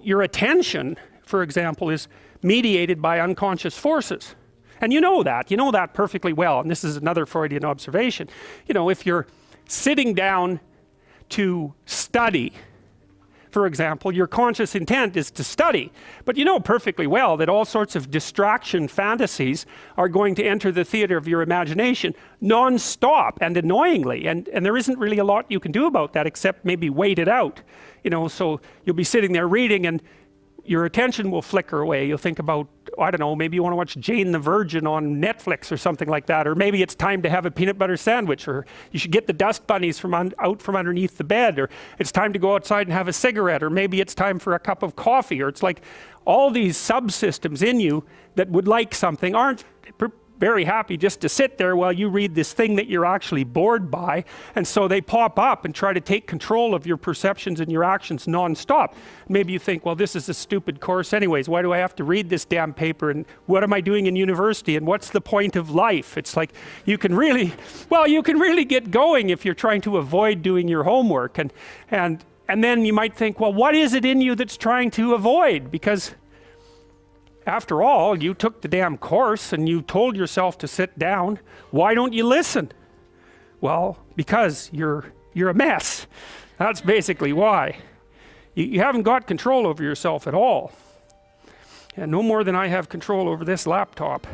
your attention, for example, is mediated by unconscious forces. And you know that perfectly well. And this is another Freudian observation. You know, if you're sitting down to study, for example, your conscious intent is to study, but you know perfectly well that all sorts of distraction fantasies are going to enter the theater of your imagination non-stop and annoyingly, and there isn't really a lot you can do about that except maybe wait it out. You know, so you'll be sitting there reading and your attention will flicker away. You'll think about, I don't know, maybe you want to watch Jane the Virgin on Netflix or something like that, or maybe it's time to have a peanut butter sandwich, or you should get the dust bunnies out from underneath the bed, or it's time to go outside and have a cigarette, or maybe it's time for a cup of coffee, or it's like all these subsystems in you that would like something aren't very happy just to sit there while you read this thing that you're actually bored by, and so they pop up and try to take control of your perceptions and your actions non-stop. Maybe you think, well, this is a stupid course anyways, why do I have to read this damn paper, and what am I doing in university, and what's the point of life? It's like you can really get going if you're trying to avoid doing your homework, and then you might think, well, what is it in you that's trying to avoid? Because after all, you took the damn course and you told yourself to sit down. Why don't you listen? Well, because you're a mess. That's basically why. You haven't got control over yourself at all. And no more than I have control over this laptop.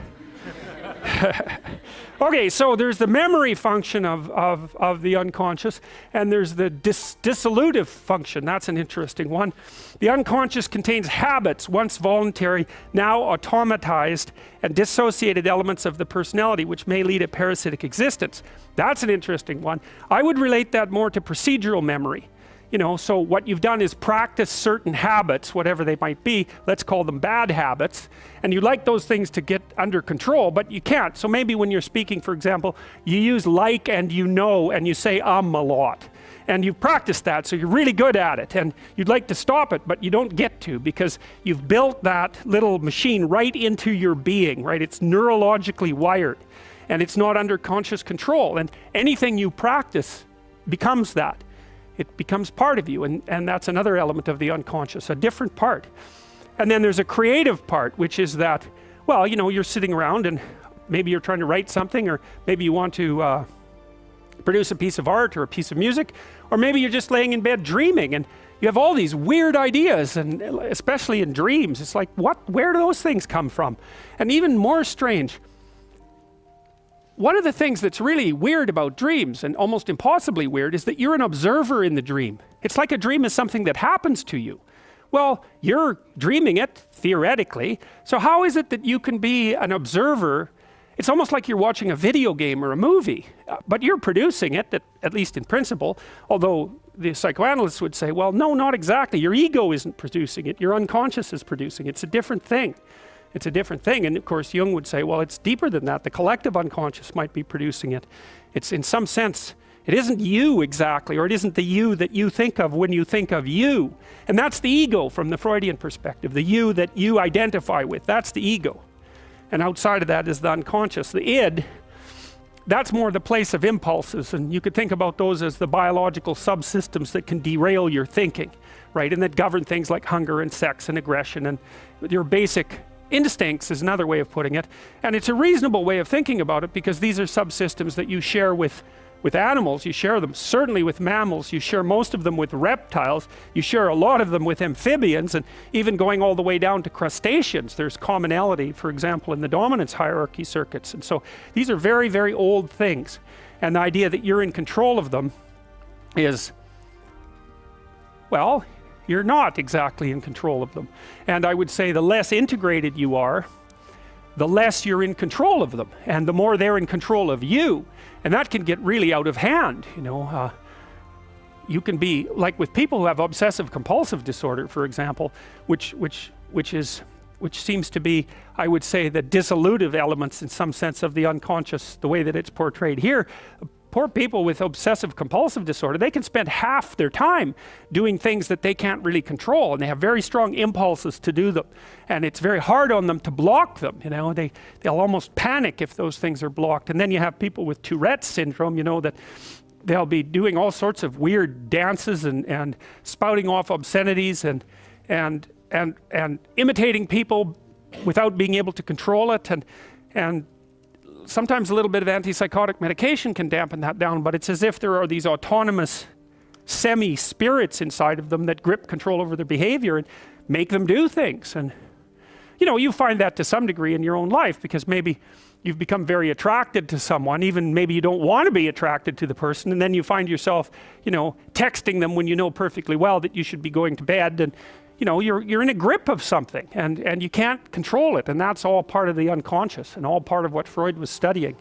Okay, so there's the memory function of the unconscious, and there's the dissolutive function. That's an interesting one. The unconscious contains habits, once voluntary, now automatized, and dissociated elements of the personality, which may lead a parasitic existence. That's an interesting one. I would relate that more to procedural memory. You know, so what you've done is practice certain habits, whatever they might be, let's call them bad habits, and you like those things to get under control, but you can't. So maybe when you're speaking, for example, you use like and you know, and you say a lot, and you've practiced that, so you're really good at it, and you'd like to stop it, but you don't get to, because you've built that little machine right into your being, right? It's neurologically wired, and it's not under conscious control, and anything you practice becomes that. It becomes part of you, and that's another element of the unconscious, a different part. And then there's a creative part, which is that, well, you know, you're sitting around and maybe you're trying to write something, or maybe you want to produce a piece of art or a piece of music, or maybe you're just laying in bed dreaming and you have all these weird ideas, and especially in dreams, it's like, where do those things come from? And even more strange, one of the things that's really weird about dreams, and almost impossibly weird, is that you're an observer in the dream. It's like a dream is something that happens to you. Well, you're dreaming it, theoretically, so how is it that you can be an observer? It's almost like you're watching a video game or a movie, but you're producing it, at least in principle, although the psychoanalysts would say, well, no, not exactly. Your ego isn't producing it, your unconscious is producing it. It's a different thing. It's a different thing, and of course Jung would say, well, it's deeper than that. The collective unconscious might be producing it. It's, in some sense, it isn't you exactly, or it isn't the you that you think of when you think of you. And that's the ego from the Freudian perspective, the you that you identify with. That's the ego. And outside of that is the unconscious. The id, that's more the place of impulses, and you could think about those as the biological subsystems that can derail your thinking, right? And that govern things like hunger and sex and aggression and your basic instincts is another way of putting it. And it's a reasonable way of thinking about it, because these are subsystems that you share with animals. You share them certainly with mammals, you share most of them with reptiles, you share a lot of them with amphibians, and even going all the way down to crustaceans there's commonality, for example, in the dominance hierarchy circuits. And so these are very, very old things, and the idea that you're in control of them is, well, you're not exactly in control of them. And I would say the less integrated you are, the less you're in control of them, and the more they're in control of you. And that can get really out of hand, you know. You can be, like with people who have obsessive compulsive disorder, for example, which seems to be, I would say, the dissolutive elements in some sense of the unconscious, the way that it's portrayed here. Poor people with obsessive compulsive disorder, they can spend half their time doing things that they can't really control, and they have very strong impulses to do them, and it's very hard on them to block them. You know, they'll almost panic if those things are blocked. And then you have people with Tourette's syndrome, you know, that they'll be doing all sorts of weird dances and spouting off obscenities, and and imitating people without being able to control it, and sometimes a little bit of antipsychotic medication can dampen that down, but it's as if there are these autonomous semi-spirits inside of them that grip control over their behavior and make them do things. And you know, you find that to some degree in your own life, because maybe you've become very attracted to someone, even maybe you don't want to be attracted to the person, and then you find yourself, you know, texting them when you know perfectly well that you should be going to bed, and you know, you're in a grip of something, and you can't control it, and that's all part of the unconscious and all part of what Freud was studying.